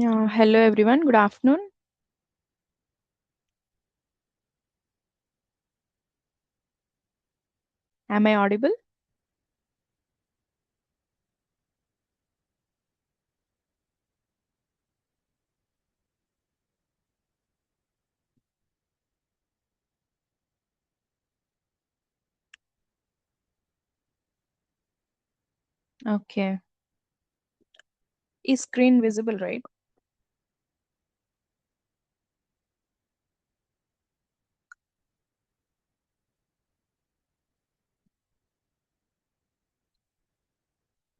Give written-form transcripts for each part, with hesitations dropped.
Yeah, hello everyone. Good afternoon. Am I audible? Okay. Is screen visible, right?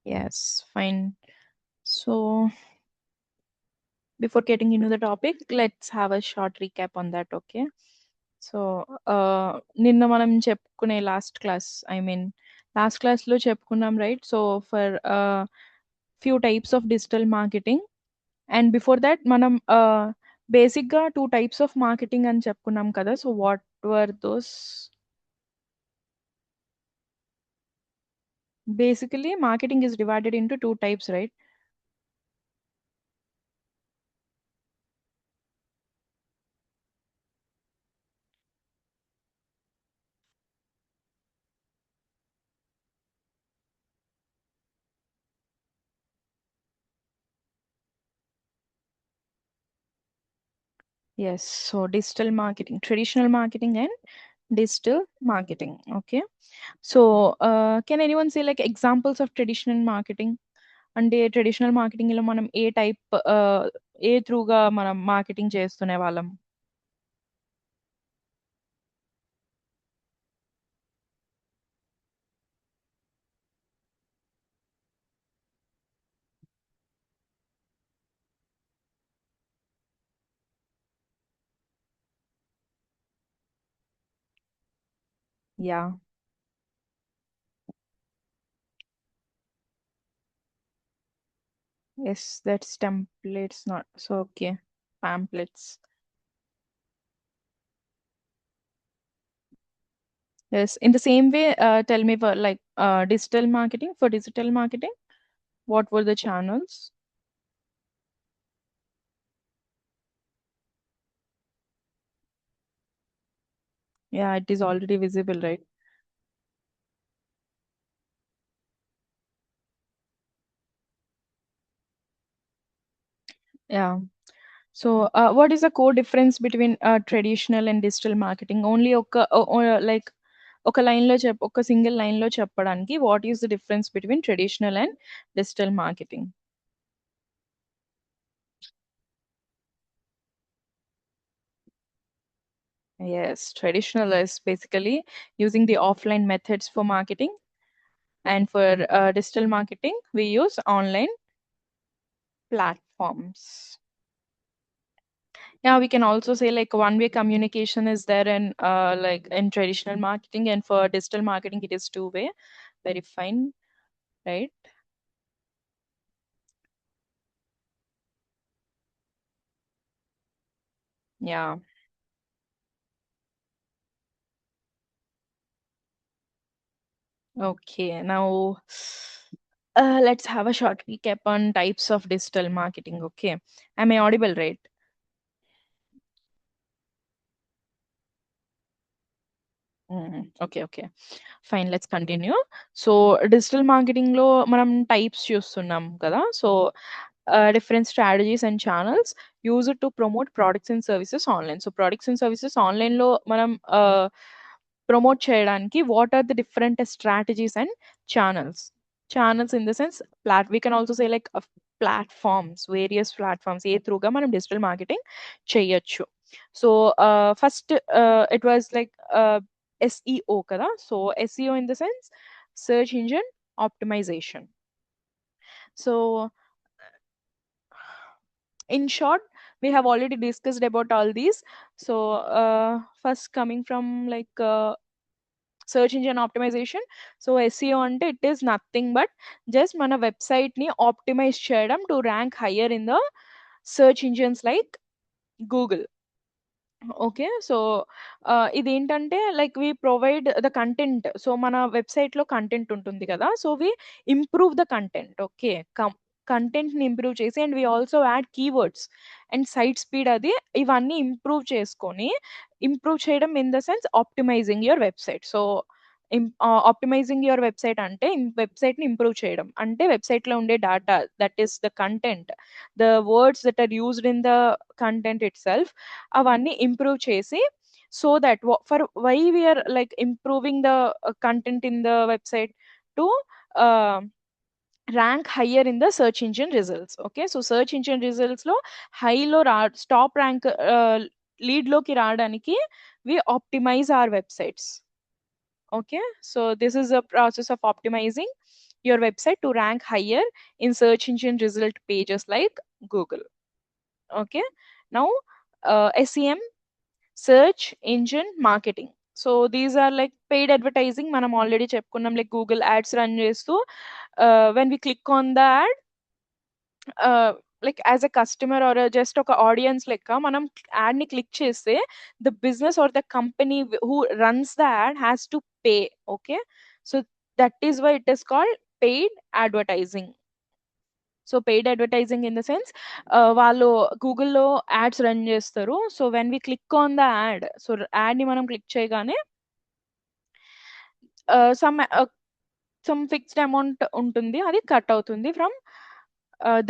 Yes, fine. So, before getting into the topic, let's have a short recap on that, okay? So నిన్న మనం చెప్పుకునే last క్లాస్లో చెప్పుకున్నాం right so for few types of digital marketing and before that మనం బేసిక్గా two types of marketing అని చెప్పుకున్నాం కదా so what were those basically marketing is divided into two types, right? Yes, so digital marketing, traditional marketing and digital marketing. Okay, so can anyone say like examples of traditional marketing? అంటే traditional marketing లో మనం ఏ type ఏ త్రూగా మనం marketing చేస్తునే వాళ్ళం. Yeah. Yes, that's templates not so okay, pamphlets. Yes, in the same way, tell me for like digital marketing. For digital marketing, what were the channels? Yeah, it is already visible, right? Yeah. So, what is the core difference between traditional and digital marketing? Only like ఒక line లో ఒక single line లో చెప్పడానికి what is the difference between traditional and digital marketing? Yes, traditional is basically using the offline methods for marketing, and for digital marketing, we use online platforms. Yeah, we can also say like one-way communication is there in like in traditional marketing, and for digital marketing, it is two-way. Very fine, right? Yeah. Okay. Now, let's have a short recap on types of digital marketing. Okay. Am I audible, right? Okay, okay. Fine, let's continue. So, digital marketing లో మనం types చూస్తున్నాం కదా. So, different strategies and channels use it to promote products and services online. So, products and services online లో మనం promote చేయడానికి what are the different strategies and channels? Channels in the sense we can also say like platforms, various platforms ఏ త్రూగా మనం digital marketing చేయొచ్చు. So, first it was like SEO kada. So SEO in the sense search engine optimization. So in short, we have already discussed about all these. So first coming from like search engine optimization. So SEO అంటే it is nothing but just మన website ని optimize చేయడం to rank higher in the search engines like Google. Okay. So, ఇదేంటంటే like we provide the content. So, మన వెబ్‌సైట్‌లో content ఉంటుంది కదా! So, we improve the content. Okay. కంటెంట్‌ని improve చేసి and we also add keywords and site speed అది ఇవన్నీ improve చేయడం in the sense optimising your website. So, optimising your website అంటే వెబ్‌సైట్‌ని ఇంప్రూవ్ చేయడం. అంటే వెబ్‌సైట్‌లో ఉండే data that is the content, the words that are used in the content itself అవన్నీ ఇంప్రూవ్ చేసి so that for why we are like improving the content in the website to uh, rank higher in the search engine results. Okay, so search engine results లో high లో top rank lead లోకి రావడానికి we optimize our websites. Okay, so this is a process of optimizing your website to rank higher in search engine result pages like Google. Okay, now SEM, search engine marketing. So these are like paid advertising మనం already చెప్పుకున్నాం like Google ads run చేస్తూ when we click on the ad like as a customer or just ఒక audience లెక్క మనం ad ని click చేస్తే the business or the company who runs the ad has to pay. Okay, so that is why it is called paid advertising. So paid advertising in the sense వాళ్ళు గూగుల్లో ads run చేస్తారు. So when we click on the ad, so యాడ్ని మనం click చేయగానే some fixed amount ఉంటుంది, అది cut అవుతుంది from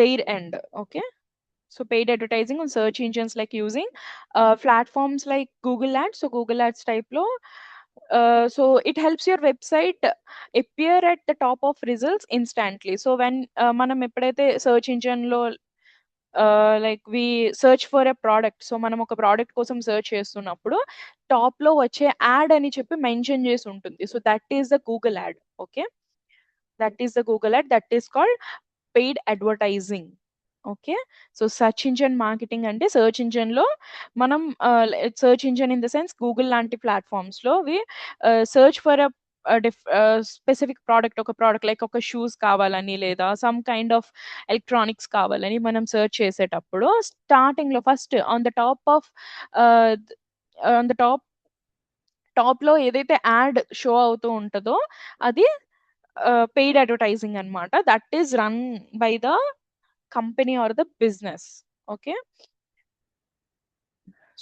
their end. Okay, so paid advertising on search engines like using platforms like Google Ads. So Google Ads type lo so it helps your website appear at the top of results instantly. So when మనం ఎప్పుడైతే search engine లో like we search for a product, so మనం ఒక product కోసం search చేస్తున్నప్పుడు top లో వచ్చే add అని చెప్పి మెన్షన్ చేసి ఉంటుంది. So that is the Google add. Okay, that is the Google add, that is called paid advertising. Okay, so search engine marketing అంటే సెర్చ్ ఇంజిన్ లో మనం search engine in the sense Google లాంటి platforms లో వి search for specific product, ఒక product like ఒక shoes కావాలని లేదా some kind of electronics కావాలని మనం సెర్చ్ చేసేటప్పుడు స్టార్టింగ్ లో first on the top of on the top లో ఏదైతే యాడ్ షో అవుతూ ఉంటుందో అది పెయిడ్ అడ్వర్టైజింగ్ అన్నమాట. That is run by the company or the business. Okay,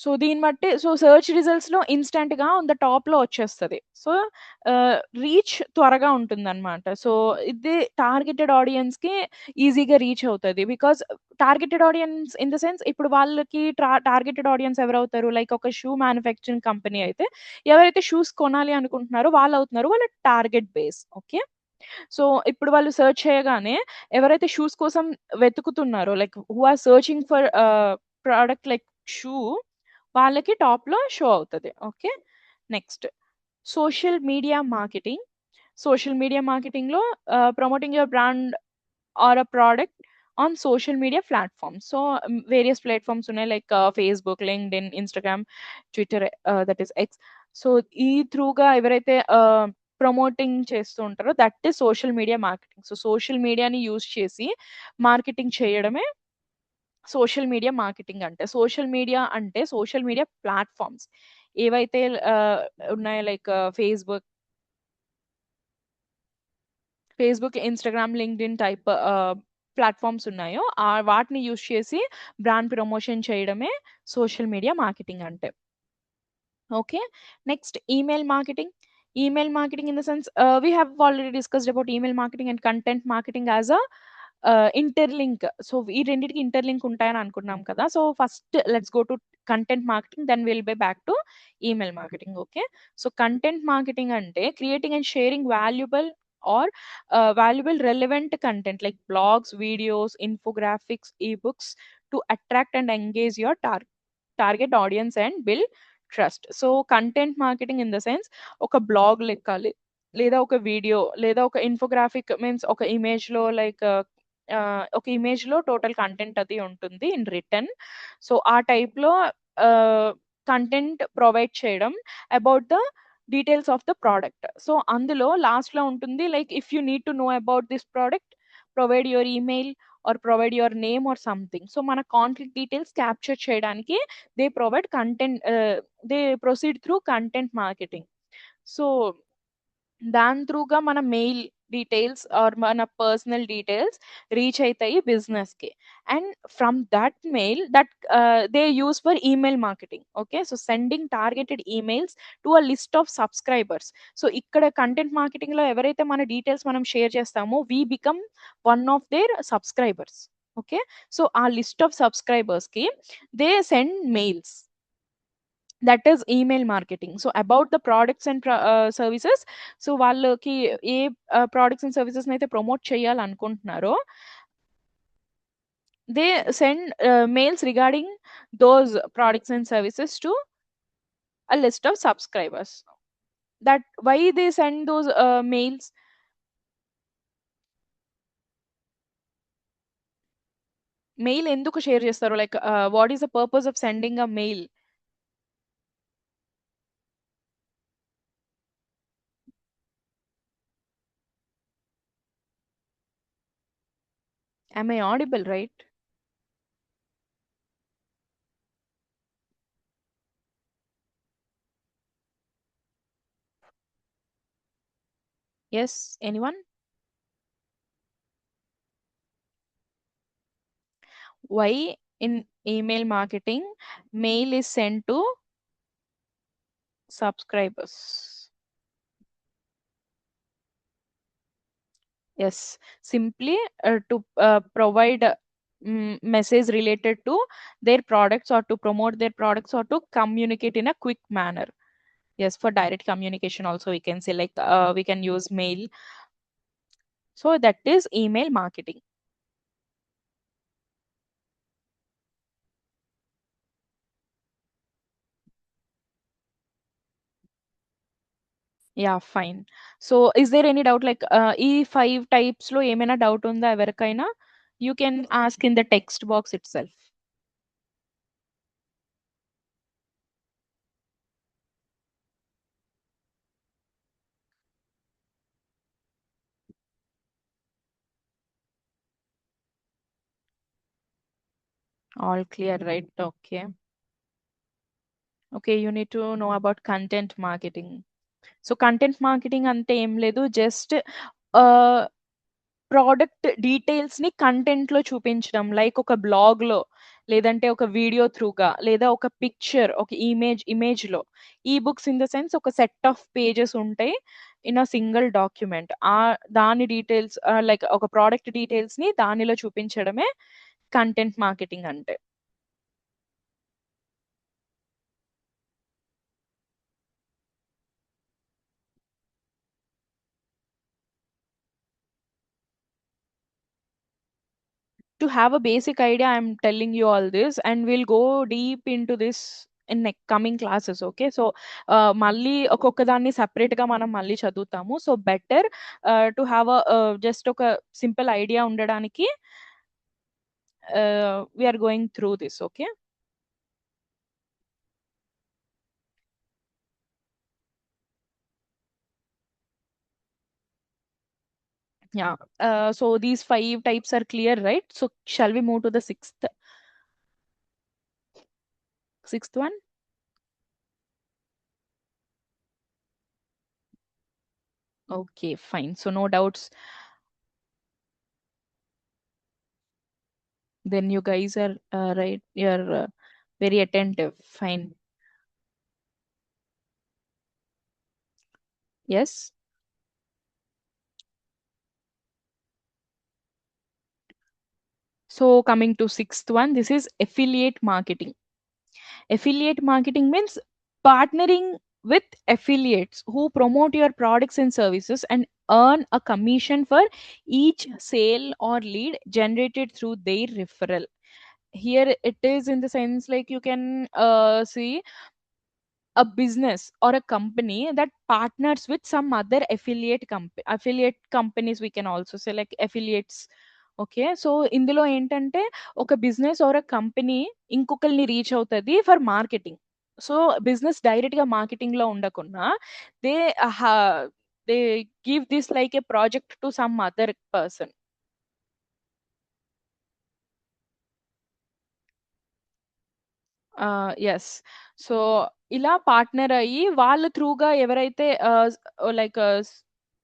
so దీన్ని బట్టి సో సెర్చ్ రిజల్ట్స్ లో ఇన్స్టెంట్ గా ఆన్ ద టాప్ లో వచ్చేస్తుంది. సో రీచ్ త్వరగా ఉంటుందన్నమాట. సో ఇది టార్గెటెడ్ ఆడియన్స్ కి ఈజీగా రీచ్ అవుతుంది. Because targeted audience in the sense ఇప్పుడు వాళ్ళకి టార్గెటెడ్ ఆడియన్స్ ఎవరవుతారు, లైక్ ఒక షూ మ్యానుఫ్యాక్చరింగ్ కంపెనీ అయితే ఎవరైతే షూస్ కొనాలి అనుకుంటున్నారో వాళ్ళు అవుతున్నారు వాళ్ళ టార్గెట్ బేస్. ఓకే, సో ఇప్పుడు వాళ్ళు సెర్చ్ చేయగానే ఎవరైతే షూస్ కోసం వెతుకుతున్నారో like who are searching for product like shoe వాళ్ళకి టాప్ లో షో అవుతుంది. Okay, next social media marketing. Social media marketing లో promoting your brand or a product on social media platforms. So various platforms ఉన్నాయి like Facebook, LinkedIn, Instagram, Twitter, that is X. So ఈ త్రూగా ఎవరైతే promoting చేస్తూ ఉంటారో that is social media marketing. So social మీడియాని use చేసి marketing చేయడమే social media marketing అంటే. సోషల్ మీడియా ప్లాట్ఫామ్స్ ఏవైతే ఉన్నాయో like Facebook, Instagram, LinkedIn type platforms ఉన్నాయో వాటిని యూజ్ చేసి బ్రాండ్ ప్రమోషన్ చేయడమే సోషల్ మీడియా మార్కెటింగ్ అంటే. Okay, next email marketing. Email marketing in the sense we have already discussed about email marketing and content marketing as a interlink. So ఈ రెండింటికి interlink ఉంటాయని అనుకున్నాం కదా. So first let's go to content marketing, then will be back to email marketing. Okay, so content marketing అంటే creating and sharing or valuable relevant content like blogs, videos, infographics, ebooks to attract and engage your target audience and build trust. So content marketing in the sense ఒక blog లెక్కాలి లేదా ఒక video లేదా ఒక infographic means ఒక image లో like ఒక image లో total content అది ఉంటుంది ఇన్ రిటర్న్. సో ఆ టైప్ లో కంటెంట్ ప్రొవైడ్ చేయడం about the details of the product. So అందులో లాస్ట్ లో ఉంటుంది like if you need to know about this product provide your email are provide your name or something. So మన contact details capture చేయడానికి they provide content, they proceed through content marketing. So దాని త్రూగా మన mail details are మన personal details reach అవుతాయి బిజినెస్కి. And from that mail that they use for email marketing. Okay, so sending targeted emails to a list of subscribers. So ఇక్కడ content మార్కెటింగ్లో ఎవరైతే మన details మనం share చేస్తామో we become one of their subscribers. Okay, so ఆ list of సబ్స్క్రైబర్స్కి they send mails. That is email marketing. So about the products and services, so వాళ్ళకి ఏ products and services అయితే promote చేయాలనుకుంటున్నారో they send mails regarding those products and services to a list of subscribers. That why they send those mails? Mail ఎందుకు share చేస్తారు? Like what is the purpose of sending a mail? Am I audible, right? Yes, anyone? Why in email marketing mail is sent to subscribers? Yes, simply to provide message related to their products, or to promote their products, or to communicate in a quick manner. Yes, for direct communication also we can say, like we can use mail. So that is email marketing. Yeah, fine. So is there any doubt, like ఈ 5 types లో ఏమైనా doubt ఉందా ఎవరికైనా? You can ask in the text box itself. All clear, right? Okay. Okay, you need to know about content marketing. So content marketing అంటే ఏం లేదు, just product details ని content లో చూపించడం, లైక్ ఒక బ్లాగ్ లో, లేదంటే ఒక వీడియో త్రూగా, లేదా ఒక పిక్చర్, ఒక ఇమేజ్ లో. ఈ బుక్స్ ఇన్ ద సెన్స్ ఒక సెట్ ఆఫ్ పేజెస్ ఉంటాయి ఇన్ అ సింగిల్ డాక్యుమెంట్. ఆ దాని డీటెయిల్స్, లైక్ ఒక ప్రోడక్ట్ డీటెయిల్స్ ని దానిలో చూపించడమే కంటెంట్ మార్కెటింగ్ అంటే. To have a basic idea, I'm telling you all this, and we'll go deep into this in coming classes. Okay, so మళ్ళీ ఒక్కొక్క దాన్ని separate గా మనం మళ్ళీ చదువుతాము. So better to have just ఒక సింపుల్ ఐడియా ఉండడానికి we are going through this. Okay. Yeah. So these 5 types are clear, right? So shall we move to the sixth one? Okay, fine. So no doubts. Then you guys are right. You're very attentive. Fine. Yes. So coming to sixth one, this is affiliate marketing. Affiliate marketing means partnering with affiliates who promote your products and services and earn a commission for each sale or lead generated through their referral. Here it is in the sense, like you can see a business or a company that partners with some other affiliate companies, we can also say, like affiliates. Okay, so ఇందులో ఏంటంటే ఒక business or a company ఇంకొకరిని reach అవుతుంది for marketing. So business direct గా marketing లో ఉండకుండా they they give this like a project to some other person. Yes. So ఇలా partner అయ్యి వాళ్ళ త్రూగా ఎవరైతే లైక్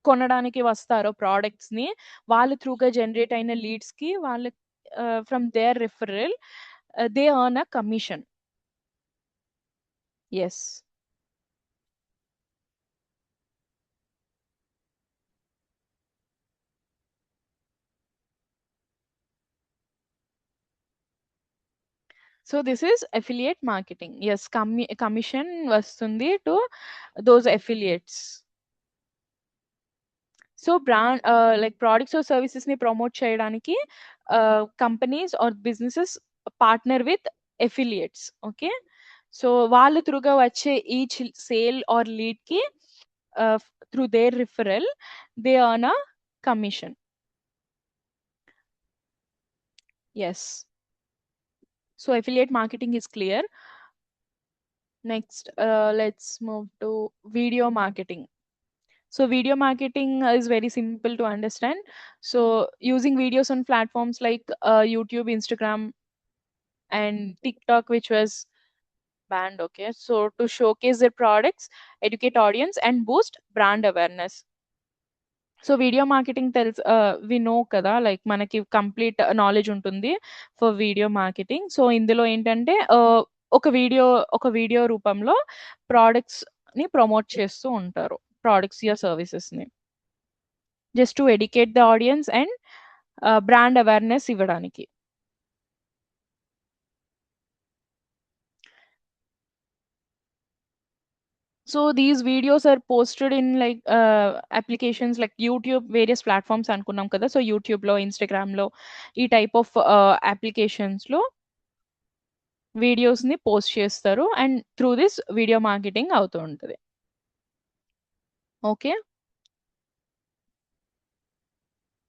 కొనడానికి వస్తారో ప్రొడక్ట్స్‌ని, వాళ్ళు త్రూగా జనరేట్ అయిన లీడ్స్‌కి వాళ్ళు from their referral they earn a commission. Yes. So this is affiliate marketing. Yes. Commission వస్తుంది to those affiliates. So like products or సర్వీసెస్‌ని ప్రమోట్ చేయడానికి companies or businesses partner with affiliates. Okay. So వాళ్ళ త్రూగా వచ్చే each sale or లీడ్‌కి through their referral they earn a commission. Yes. So affiliate marketing is clear. Next, let's move to video marketing. So video marketing is very simple to understand. So using videos on platforms like YouTube, Instagram, and TikTok, which was banned. Okay, so to showcase their products, educate audience, and boost brand awareness. So video marketing we know కదా! Like మనకి complete knowledge ఉంటుంది for video marketing. So ఇందులో ఏంటంటే ఒక video రూపంలో ప్రొడక్ట్స్‌ని promote చేస్తూ ఉంటారు. ప్రొడక్ట్స్ యా సర్వీసెస్‌ని. Just to educate the audience and brand awareness ఇవ్వడానికి. So these videos are posted in like applications like YouTube, various platforms అనుకున్నాం కదా! సో యూట్యూబ్‌లో, ఇన్‌స్టాగ్రామ్‌లో ఈ టైప్ ఆఫ్ అప్లికేషన్స్‌లో వీడియోస్‌ని పోస్ట్ చేస్తారు. And through this video marketing అవుతూ ఉంటది. Okay.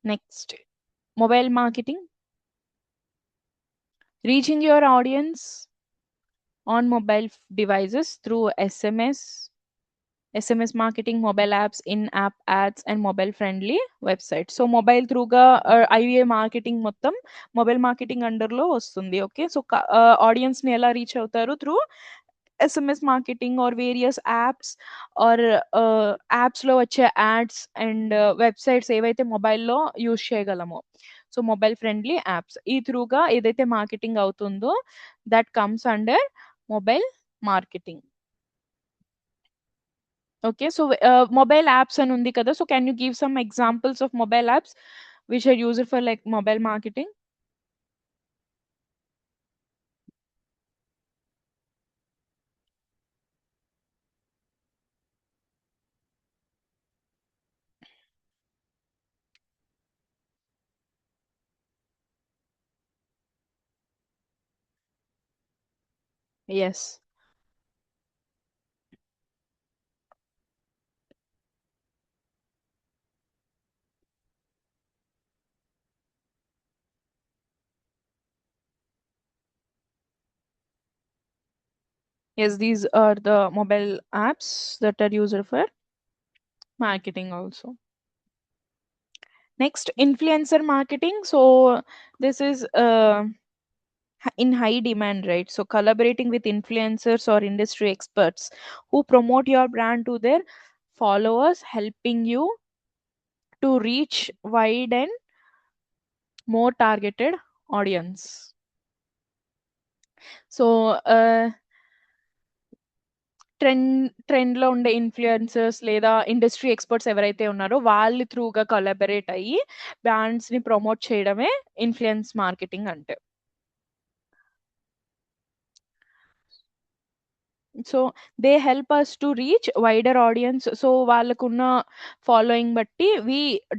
Next mobile marketing. Reaching your audience on mobile devices through SMS marketing, mobile apps, in-app ads, and mobile-friendly websites. So mobile త్రూగా ఐవీఏ marketing మొత్తం mobile marketing అండర్‌లో వస్తుంది. Okay. So ఆడియన్స్‌ని ఎలా reach అవుతారు? Through SMS marketing or various apps or యాప్స్‌లో వచ్చే యాడ్స్ అండ్ వెబ్‌సైట్స్ ఏవైతే మొబైల్‌లో యూజ్ చేయగలమో. So mobile friendly apps. ఈ త్రూగా ఏదైతే మార్కెటింగ్ అవుతుందో that comes under mobile marketing. Okay. So mobile apps అని ఉంది కదా! So can you give some examples of mobile apps which are used for like mobile marketing? Yes. Yes, these are the mobile apps that are used for marketing also. Next, influencer marketing. So this is in high demand, right? So collaborating with influencers or industry experts who promote your brand to their followers, helping you to reach wide and more targeted audience. So ట్రెండ్‌లో ఉండే influencers లేదా industry experts ఎవరైతే ఉన్నారో వాళ్ళు త్రూగా collaborate అయ్యి బ్రాండ్స్‌ని promote చేయడమే ఇన్‌ఫ్లుయెన్స్ మార్కెటింగ్ అంటే. So they help us to reach wider audience. So వాళ్ళకున్న ఫాలోయింగ్ బట్టి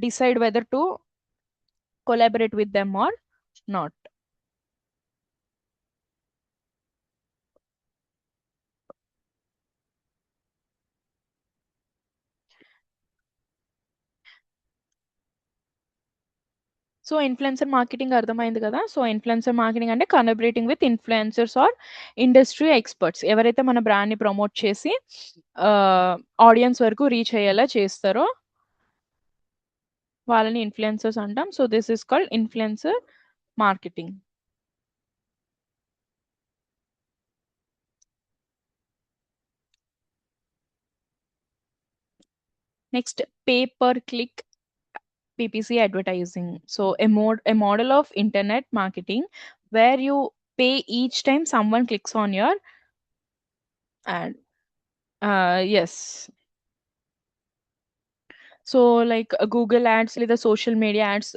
decide whether to collaborate with them or not. So influencer marketing అర్థమైంది కదా! సో ఇన్‌ఫ్లుయెన్సర్ మార్కెటింగ్ అంటే collaborating with influencers or industry experts. ఎవరైతే మన బ్రాండ్‌ని promote చేసి ఆహ్, ఆడియన్స్ వరకు రీచ్ అయ్యేలా చేస్తారో వాళ్ళని ఇన్‌ఫ్లుయెన్సర్స్ అంటాం. So this is called influencer marketing. Next, pay per click PPC advertising. So a model of internet marketing where you pay each time someone clicks on your ad. Yes. So like Google ads, like the social media ads.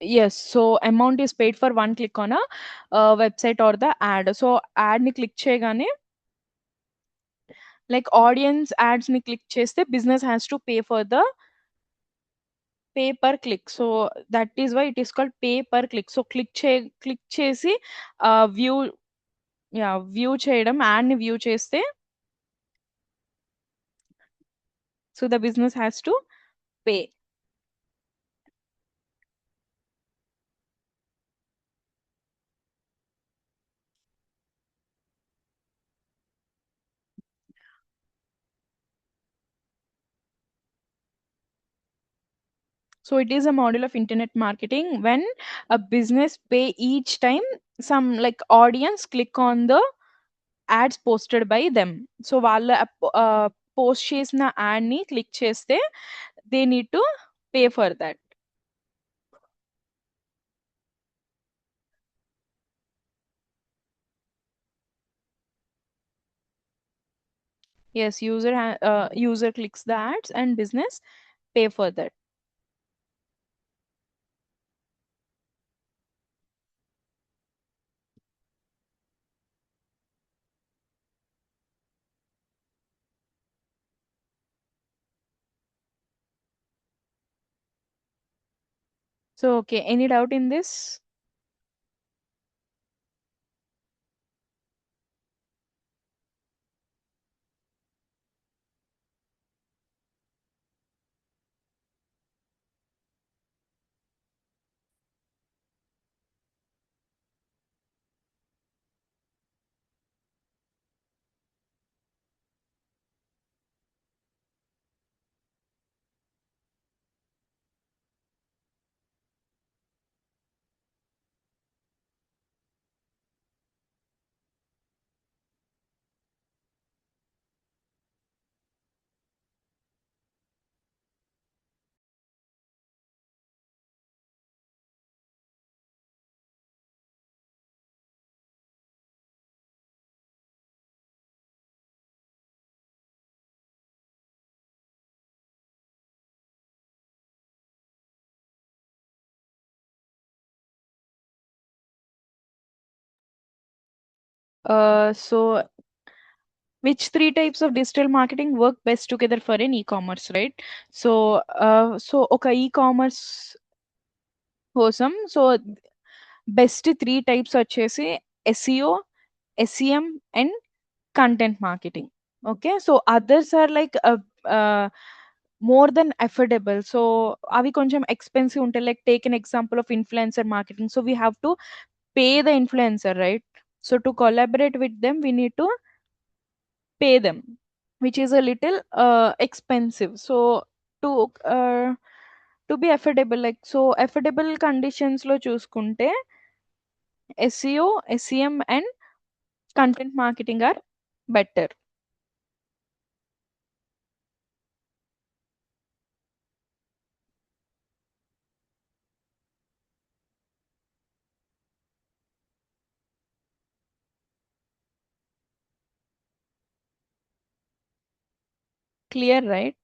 Yes. So amount is paid for one click on a website or the ad. So ad ni click చేయగానే like audience ads ni click చేస్తే business has to pay for the pay per click. So that is why it is called pay per click. So click చేసి view, yeah, view చేయడం ad ని view చేస్తే so the business has to pay. So it is a model of internet marketing when a business pay each time some like audience click on the ads posted by them. So వాళ్ళ post చేసిన add ని click చేస్తే they need to pay for that. Yes, user clicks the ads and business pay for that. So okay, any doubt in this? So which three types of digital marketing work best together for an e-commerce, right? So ఒక e-commerce కోసం so best three types వచ్చేసి SEO, SEM and content marketing. Okay, so others are like more than affordable. So అవి కొంచెం expensive ఉంటాయి. Like take an example of influencer marketing. So we have to pay the influencer, right? So to collaborate with them, we need to pay them, which is a little expensive. So to uh, to be affordable, like so affordable conditions లో చూసుకుంటే SEO, SEM and content marketing are better. Clear, right?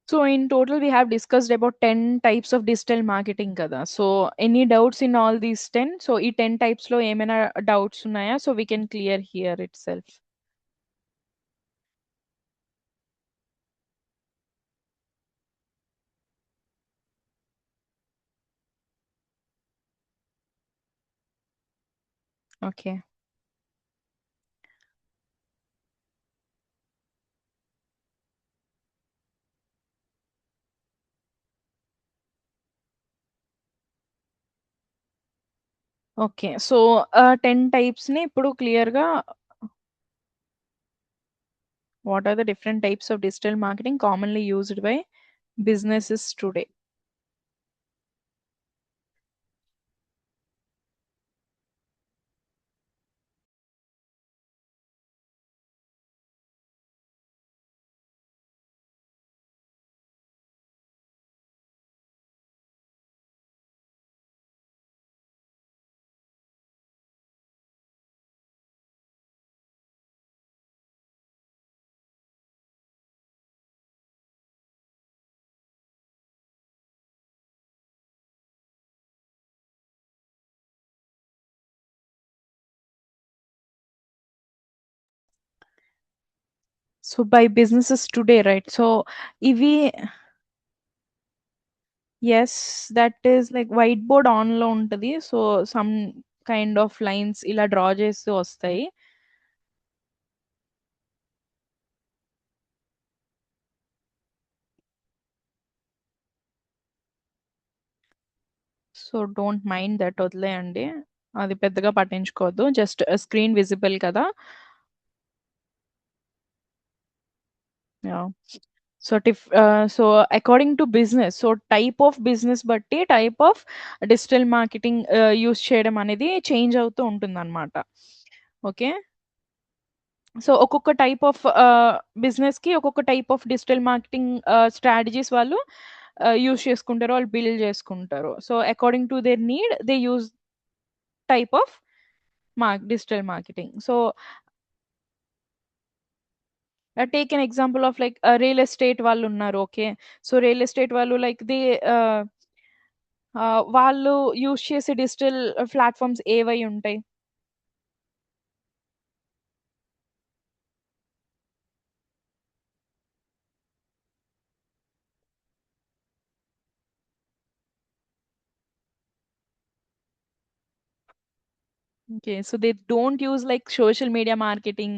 So in total we have discussed about 10 types of digital marketing kada. So any doubts in all these 10? So ఈ 10 types లో ఏమైనా doubts ఉన్నాయా? So we can clear here itself. Okay. Okay. So 10 టైప్స్‌ని ఇప్పుడు క్లియర్‌గా What are the different types of digital marketing commonly used by businesses today? So by businesses today, right? So EV, yes, that is like whiteboard on లో ఉంటది. So some kind of lines ఇలా draw చేస్తూ వస్తాయి. So don't mind that, వదిలేయండి. అది పెద్దగా పట్టించుకోవద్దు. Just screen visible కదా. Yeah. So according to business, so type of business బట్టి type of digital marketing use చేయడం అనేది చేంజ్ అవుతూ ఉంటుందన్నమాట. ఓకే. సో ఒక్కొక్క టైప్ ఆఫ్ బిజినెస్ కి ఒక్కొక్క type of digital marketing strategies వాళ్ళు యూస్ చేసుకుంటారు, వాళ్ళు బిల్డ్ చేసుకుంటారు. So according to there need they use type of digital marketing. So take an example of like real estate వాళ్ళు ఉన్నారు. Okay. So real estate వాళ్ళు like they వాళ్ళు use చేసే digital platforms ఏవై ఉంటాయి? Okay. So they don't use like social media marketing,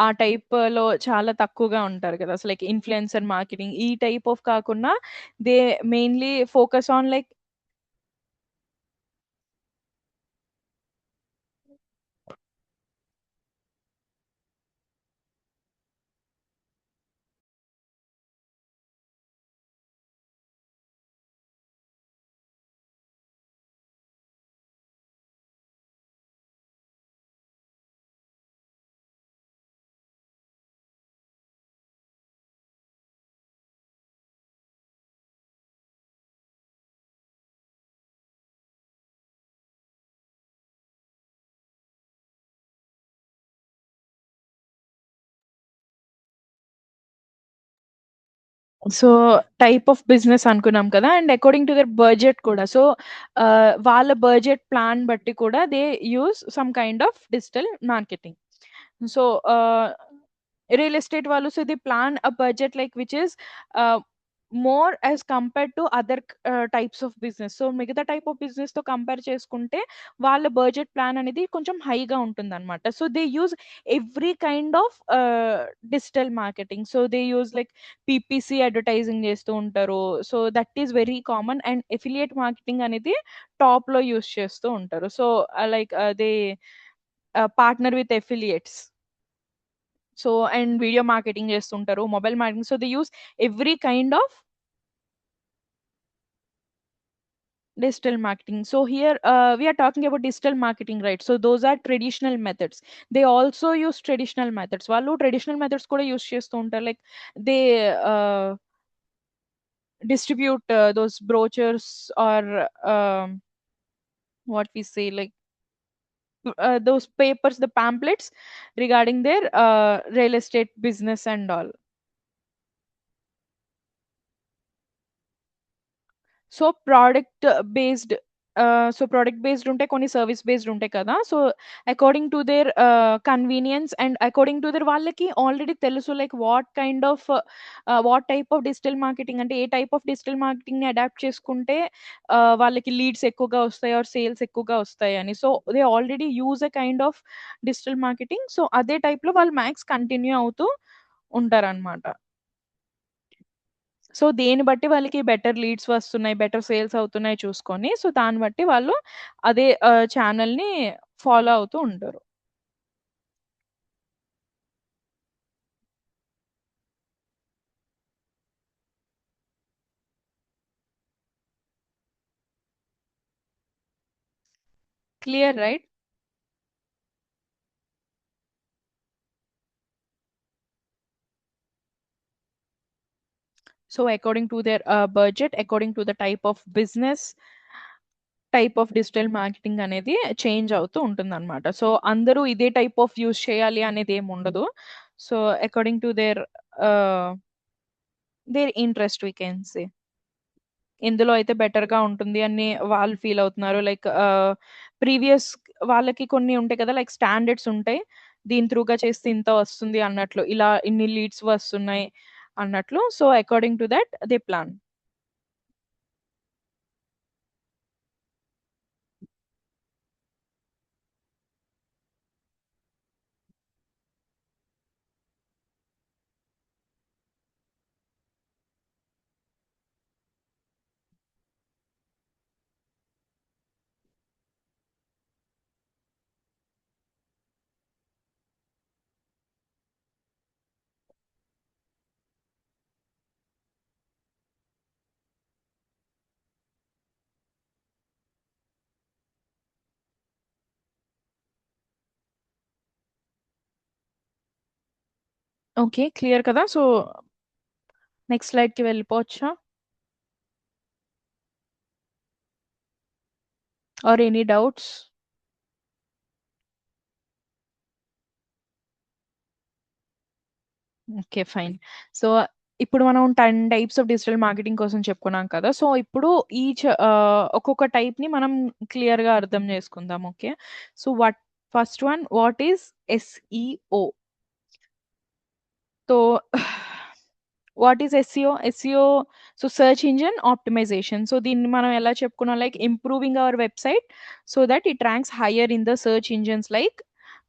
ఆ టైప్‌లో చాలా తక్కువగా ఉంటారు కదా! సో లైక్ ఇన్‌ఫ్లుయెన్సర్ మార్కెటింగ్ ఈ టైప్ ఆఫ్ కాకుండా they mainly focus on like so type of business అనుకున్నాం కదా! And according to their budget కూడా. సో వాళ్ళ బడ్జెట్ ప్లాన్ బట్టి కూడా they use some kind of digital marketing. So real estate వాళ్ళు, so they plan a budget like which is uh, more as compared to other types of business. So మిగతా type of బిజినెస్‌తో compare చేసుకుంటే వాళ్ళ budget plan అనేది కొంచెం హైగా ఉంటుందన్నమాట. So they use every kind of digital marketing. So they use like PPC advertising చేస్తూ ఉంటారు. So that is very common. And affiliate marketing అనేది టాప్‌లో యూజ్ చేస్తూ ఉంటారు. So like they partner with affiliates. So and video marketing చేస్తుంటారు, mobile marketing. So they use every kind of digital marketing. So here we are talking about digital marketing, right? So those are traditional methods. They also use traditional methods. వాళ్ళు traditional methods కూడా use చేస్తూ ఉంటారు. Like they distribute those brochures or what we say like those papers, the pamphlets regarding their real estate business and all. So based product based ఉంటాయి, కొన్ని service based ఉంటాయి కదా! So according to there convenience and according to there వాళ్ళకి already తెలుసు like what type of digital marketing అంటే ఏ type of digital మార్కెటింగ్‌ని adapt చేసుకుంటే వాళ్ళకి leads ఎక్కువగా వస్తాయి ఆర్ సేల్స్ ఎక్కువగా వస్తాయని. So they already use a kind of digital marketing. So అదే టైప్‌లో వాళ్ళు మ్యాక్స్ కంటిన్యూ అవుతూ ఉంటారనమాట. సో దేన్ని బట్టి వాళ్ళకి బెటర్ లీడ్స్ వస్తున్నాయి, బెటర్ సేల్స్ అవుతున్నాయి చూసుకొని, సో దాన్ని బట్టి వాళ్ళు అదే ఛానెల్‌ని ఫాలో అవుతూ ఉంటారు. Clear, right? So according to their budget, according to the type of business, type of digital marketing అనేది చేంజ్ అవుతూ ఉంటుందన్నమాట. సో, అందరూ ఇదే టైప్ ఆఫ్ యూజ్ చేయాలి అనేది ఏమి ఉండదు. So, according to their interest we can say. ఎందులో అయితే బెటర్‌గా ఉంటుంది అని వాళ్ళు ఫీల్ అవుతున్నారు. లైక్ ప్రీవియస్ వాళ్ళకి కొన్ని ఉంటాయి కదా! లైక్ స్టాండర్డ్స్ ఉంటాయి. దీని త్రూగా చేస్తే ఇంత వస్తుంది అన్నట్లు. ఇలా ఇన్ని లీడ్స్ వస్తున్నాయి అన్నట్లు. So, according to that they plan. Okay. Clear కదా! సో, నెక్స్ట్ స్లైడ్‌కి వెళ్ళిపోవచ్చా? Or any doubts? Okay. Fine. So, ఇప్పుడు మనం 10 టైప్స్ ఆఫ్ డిజిటల్ మార్కెటింగ్ కోసం చెప్పుకున్నాం కదా! సో, ఇప్పుడు ఒక్కొక్క టైప్‌ని మనం క్లియర్‌గా అర్థం చేసుకుందాం. Okay. So, first one what is SEO? So, what is SEO? SEO so, search engine optimization. So, దీన్ని మనం ఎలా చెప్పుకున్నాం like improving our website so that it ranks higher in the search engines like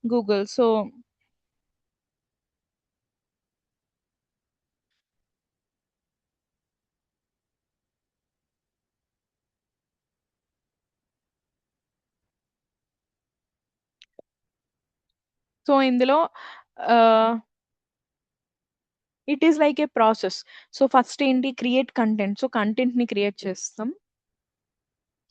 Google. ఇందులో ah it is like a process. So, first ఏంటి create content. So, కంటెంట్‌ని create చేస్తాం.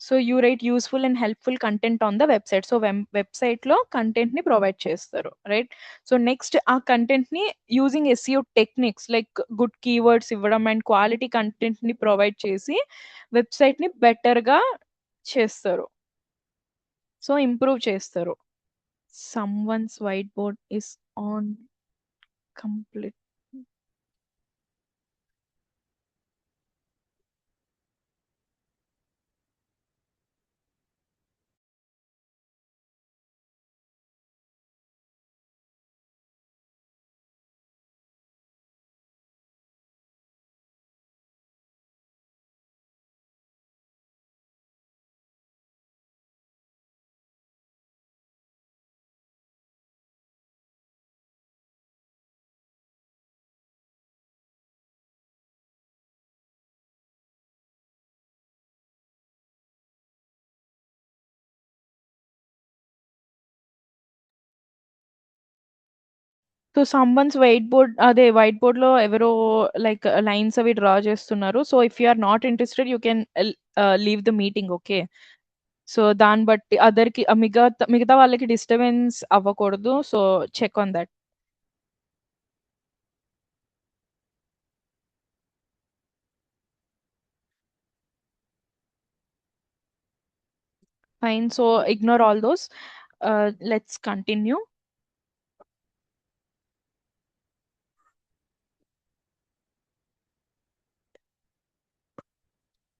So, you write useful and helpful content on the website. So, వెబ్‌సైట్‌లో కంటెంట్‌ని provide చేస్తారు. Right? So, next ఆ కంటెంట్‌ని using SEO techniques like good keywords ఇవ్వడం and quality కంటెంట్‌ని ప్రొవైడ్ చేసి వెబ్‌సైట్‌ని బెటర్‌గా చేస్తారు. సో, ఇంప్రూవ్ చేస్తారు. Someone's white board is on complete. So, someone's white బోర్డ్‌లో ఎవరో లైక్ లైన్స్ అవి డ్రా చేస్తున్నారు. So, if you are not interested you can leave the meeting. Okay. So, దాన్ని బట్టి అదర్‌కి మిగతా వాళ్ళకి డిస్టర్బెన్స్ అవ్వకూడదు. So, check on that. Fine. So, ignore all those. Let's continue.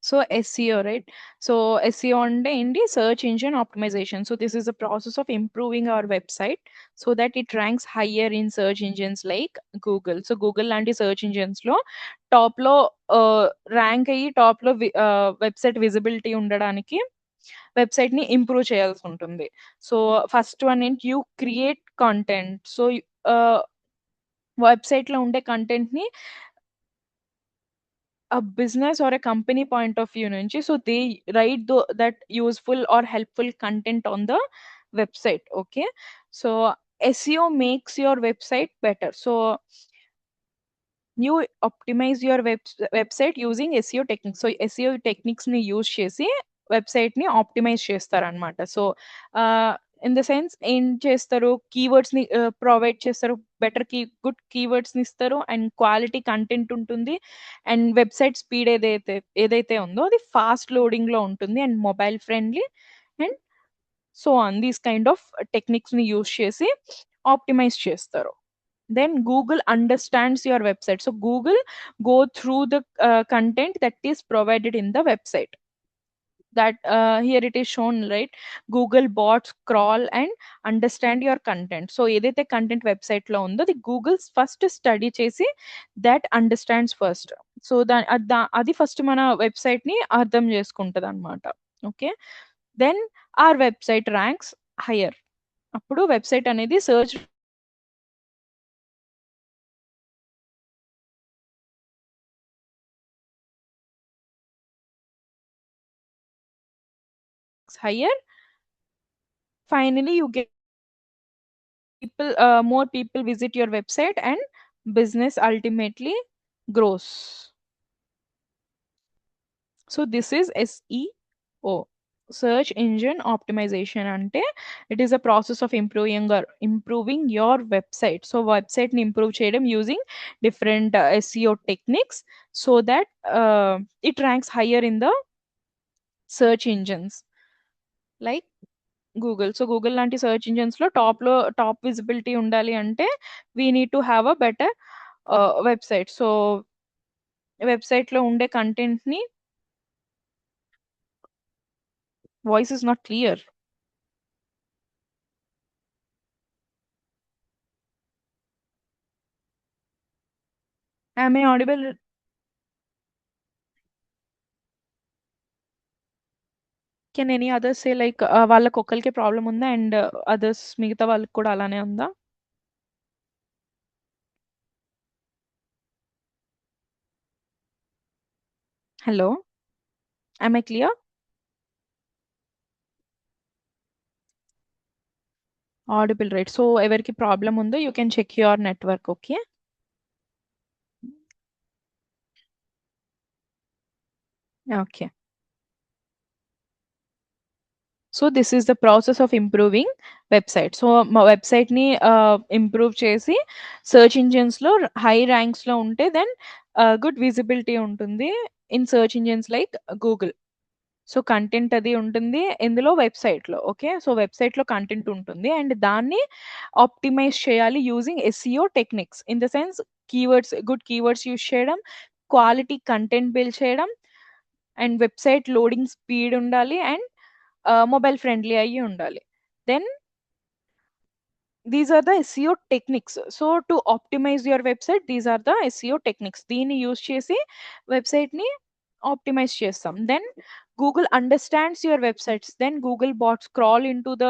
So, SEO right. So, SEO అంటే ఏంటి? Search engine optimization. So, this is the process of improving our website so that it ranks higher in search engines like Google. So, Google లాంటి search ఇంజిన్స్‌లో టాప్‌లో ah, rank అయ్యి website visibility ఉండడానికి వెబ్‌సైట్‌ని improve చేయాల్సుంటుంది. So, first one ఏంటి you create content. Ah, వెబ్‌సైట్‌లో ఉండే కంటెంట్‌ని a business or a company point of view nunchi so they write that useful or helpful content on the website. Okay. So SEO makes your website better. So you optimize your website using SEO techniques. So SEO techniques ni use chesi వెబ్సైట్‌ని optimize చేస్తారనమాట. So, in the sense ఏం చేస్తారు, కీవర్డ్స్‌ని provide చేస్తారు. Good కీవర్డ్స్‌ని ఇస్తారు. And quality content ఉంటుంది. And website speed ఏదైతే ఉందో అది ఫాస్ట్ లోడింగ్‌లో ఉంటుంది. And mobile friendly and so on. These kind of టెక్నిక్స్‌ని యూజ్ చేసి ఆప్టిమైజ్ చేస్తారు. Then Google understands your website. So Google go through the content that is provided in the website. That here it is shown, right? Google bots crawl and understand your content. So ఏదైతే content website లో ఉందో అది Google's first study చేసి that understands first. So అది first మన website ని అర్థం చేసుకుంటది అనమాట. Okay, then our website ranks higher. అప్పుడు వెబ్సైట్ అనేది search higher. Finally you get more people visit your website and business ultimately grows. So this is SEO, search engine optimization. Ante it is a process of improving your website. So website ni improve cheyadam using different SEO techniques so that it ranks higher in the search engines like Google. So Google లాంటి search engines లో top visibility ఉండాలి అంటే we need to have a better website. So website లో ఉండే content ని voice is not clear. I'm audible? Can any others say like వాళ్ళకి ఒక్కరికే problem ఉందా అండ్ అదర్స్ మిగతా వాళ్ళకి కూడా అలానే ఉందా? Hello, I clear? Audible, right? So ఎవరికి ప్రాబ్లం ఉందో you can check your network. Okay, okay. So this is the process of improving website. So మా వెబ్సైట్ని ఇంప్రూవ్ చేసి సెర్చ్ ఇంజిన్స్లో హై ర్యాంక్స్లో ఉంటే దెన్ గుడ్ విజిబిలిటీ ఉంటుంది in search engines like Google. So content అది ఉంటుంది ఇందులో వెబ్సైట్లో. ఓకే, సో వెబ్సైట్లో కంటెంట్ ఉంటుంది అండ్ దాన్ని ఆప్టిమైజ్ చేయాలి using SEO techniques. In the sense good keywords use చేయడం, క్వాలిటీ కంటెంట్ బిల్డ్ చేయడం అండ్ వెబ్సైట్ లోడింగ్ స్పీడ్ ఉండాలి అండ్ మొబైల్ ఫ్రెండ్లీ అయ్యి ఉండాలి. Then these are the SEO techniques. So to optimize your website these are the SEO techniques. దీన్ని use చేసి వెబ్సైట్ని optimize చేస్తాం. Then Google understands your websites. Then Google bots crawl in to the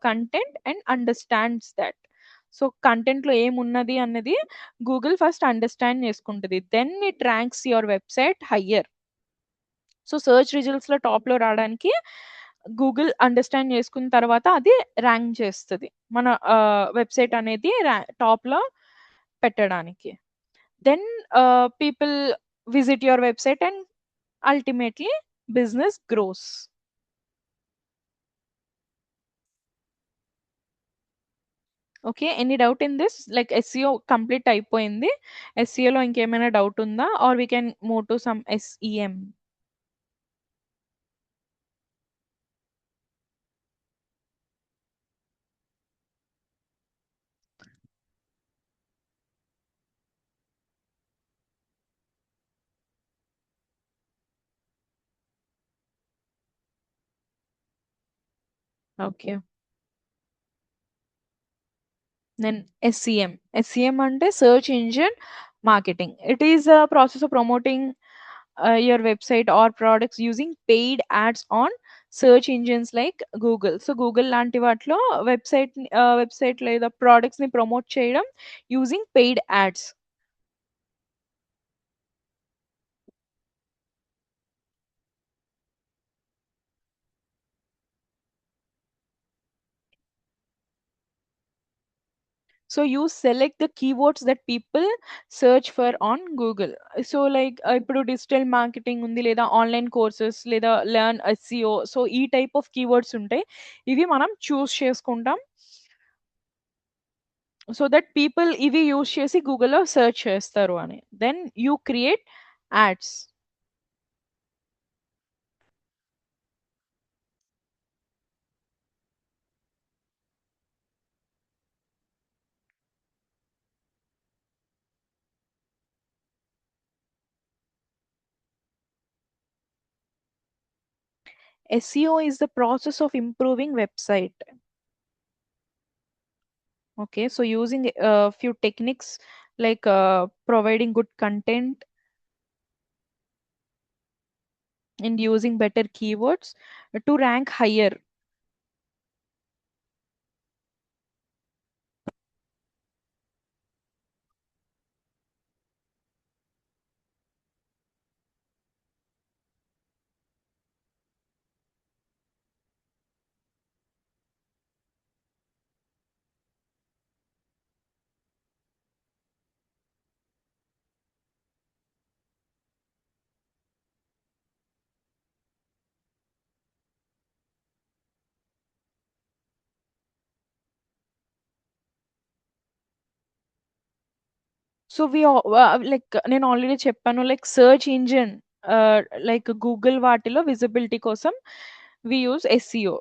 content and understands that. So కంటెంట్లో ఏమున్నది అన్నది Google first understand చేసుకుంటుంది. Then it ranks your website higher. So search రిజల్ట్స్లో టాప్లో రావడానికి గూగుల్ అండర్స్టాండ్ చేసుకున్న తర్వాత అది ర్యాంక్ చేస్తుంది మన వెబ్సైట్ అనేది టాప్లో పెట్టడానికి. Then people visit your website and ultimately business grows. Okay, any doubt in this? Like SEO complete అయిపోయింది. ఎస్ఈఓలో ఇంకేమైనా డౌట్ ఉందా or we can move to some SEM? Okay, then SEM. SEM అంటే search engine marketing. It is a process of promoting your website or products using paid ads on search engines like Google. So Google లాంటి వాటిలో website లేదా products ని promote చేయడం using paid ads. So you select the keywords that people search for on Google. So like ఇప్పుడు digital marketing ఉంది, లేదా online courses, లేదా learn SEO, so ఈ టైప్ ఆఫ్ కీవర్డ్స్ ఉంటాయి. ఇవి మనం చూస్ చేసుకుంటాం, సో దట్ పీపుల్ ఇవి యూస్ చేసి గూగుల్లో సెర్చ్ చేస్తారు అని. Then you create ads. SEO is the process of improving website. Okay, so using a few techniques like providing good content and using better keywords to rank higher. So like నేను already చెప్పాను, like search engine, like Google వాటిలో visibility కోసం we use SEO.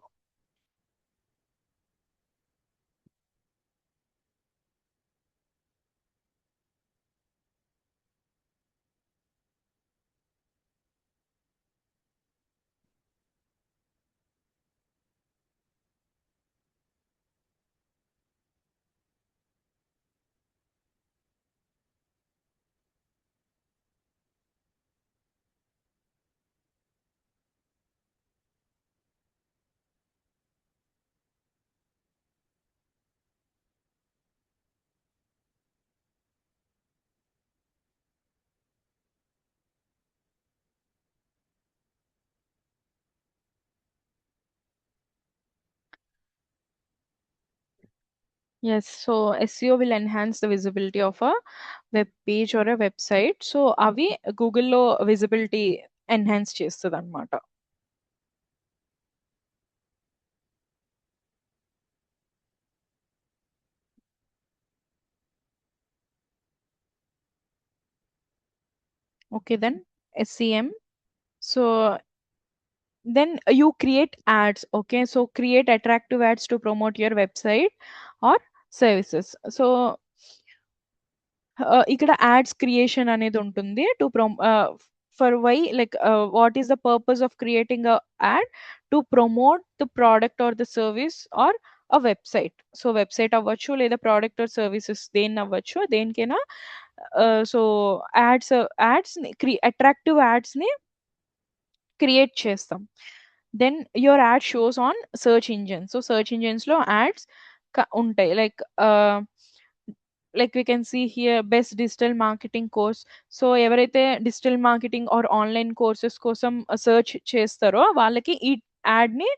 Yes, so SEO will enhance the visibility of a web page or a website. So అవి గూగుల్లో visibility enhance చేస్తుంది అనమాట. Okay, then SEM. So then you create ads. Okay, so create attractive ads to promote your website or services. So ఇక్కడ ads creation అనేది ఉంటుంది to for why, like what is the purpose of creating a ad to promote the product or the service or a website. So website అవ్వచ్చు, లేదా product or services దేన్ని అవ్వచ్చు, దేనికైనా. So ads ads attractive ads ని create చేస్తాం. Then your ad shows on search engine. So search engines లో ads ఉంటాయి, like we can see here best digital marketing course. So ఎవరైతే digital marketing or online courses కోసం search చేస్తారో వాళ్ళకి ఈ add ని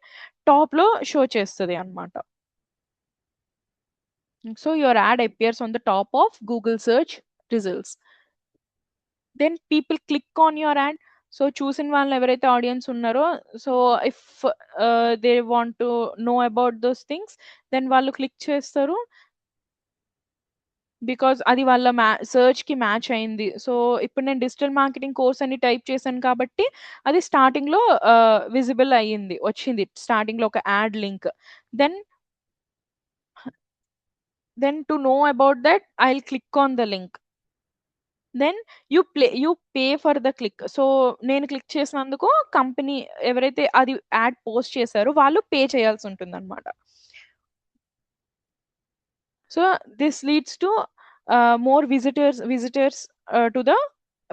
టాప్ లో షో చేస్తుంది అనమాట. So your ad appears on the top of Google search results. Then people click on your ad. So చూసిన వాళ్ళు ఎవరైతే ఆడియన్స్ ఉన్నారో, so if they want to know about those things, then వాళ్ళు click చేస్తారు, because అది వాళ్ళ search కి match అయింది. సో ఇప్పుడు నేను డిజిటల్ మార్కెటింగ్ కోర్స్ అని టైప్ చేశాను కాబట్టి అది స్టార్టింగ్ లో విజిబుల్ అయ్యింది, వచ్చింది స్టార్టింగ్ లో ఒక ad link. Then then to know about that I will click on the link. Then you pay for the click. So నేను క్లిక్ చేసినందుకు కంపెనీ ఎవరైతే అది యాడ్ పోస్ట్ చేశారో వాళ్ళు పే చేయాల్సి ఉంటుంది అనమాట. So this leads to more visitors to the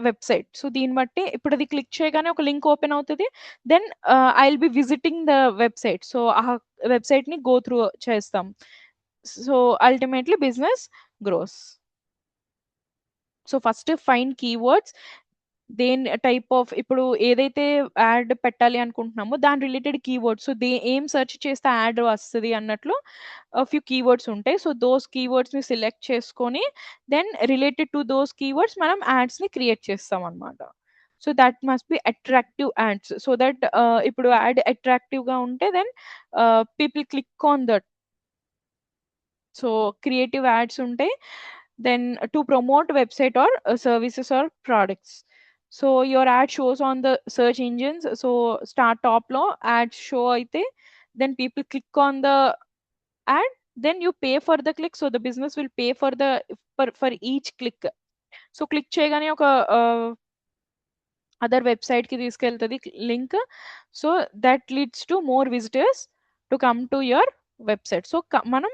website. So దీన్ని బట్టి ఇప్పుడు అది క్లిక్ చేయగానే ఒక లింక్ ఓపెన్ అవుతుంది. Then I will be visiting the website. So ఆ వెబ్సైట్ ని గో త్రూ చేస్తాం. So ultimately business grows. So first find keywords దేని టైప్ ఆఫ్ ఇప్పుడు ఏదైతే యాడ్ పెట్టాలి అనుకుంటున్నామో దాని రిలేటెడ్ కీవర్డ్స్, ఏం సెర్చ్ చేస్తే యాడ్ వస్తది అన్నట్లు ఫ్యూ కీవర్డ్స్ ఉంటాయి. సో దోస్ కీవర్డ్స్‌ని సెలెక్ట్ చేసుకొని then related to those keywords మనం యాడ్స్‌ని క్రియేట్ చేస్తామన్నమాట. So that must be attractive ads. So that ఇప్పుడు యాడ్ అట్రాక్టివ్‌గా ఉంటే then people click on that. So creative ads ఉంటాయి. Then to promote website or services or products. So your ad shows on the search engines. So start టాప్‌లో ads show అయితే then people click on the ad, then you pay for the click. So the business will pay for the for each click. So click చేయగానే ఒక other వెబ్సైట్‌కి తీసుకెళ్తది link. So that leads to more visitors to come to your website. So మనం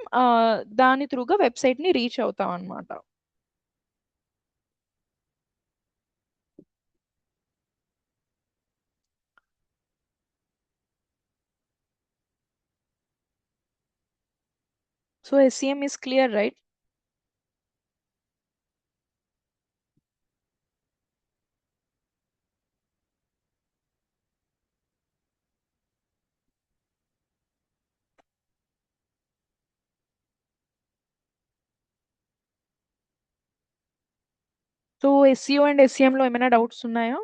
దాని త్రూగా వెబ్‌సైట్‌ని reach అవుతామన్నమాట. So SEM is clear, right? So SEO and SEMలో ఏమైనా డౌట్స్ ఉన్నాయా?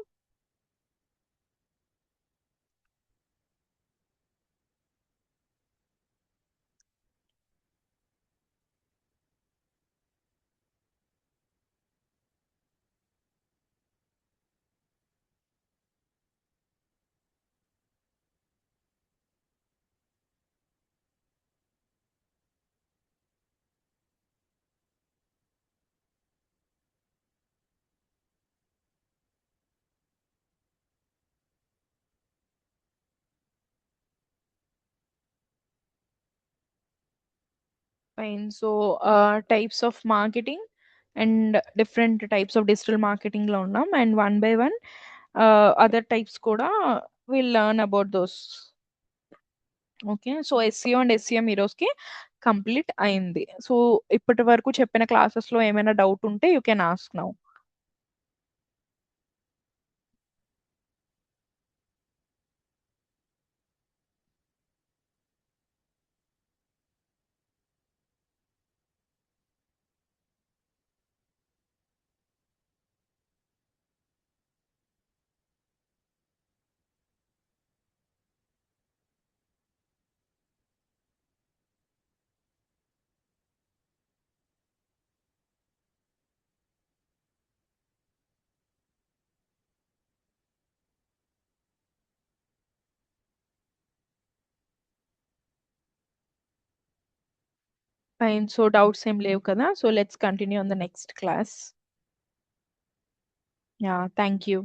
Fine. So types of marketing and different types of digital మార్కెటింగ్లో ఉన్నాం, and one by one other types కూడా will learn about those. Okay. So SEO and SEM ఈ రోజుకి complete అయింది. So ఇప్పటి వరకు చెప్పిన క్లాసెస్‌లో ఏమైనా డౌట్ ఉంటే you can ask now. Fine. So doubts ఏం లేవు కదా? So let's continue on the next class. Yeah! Thank you.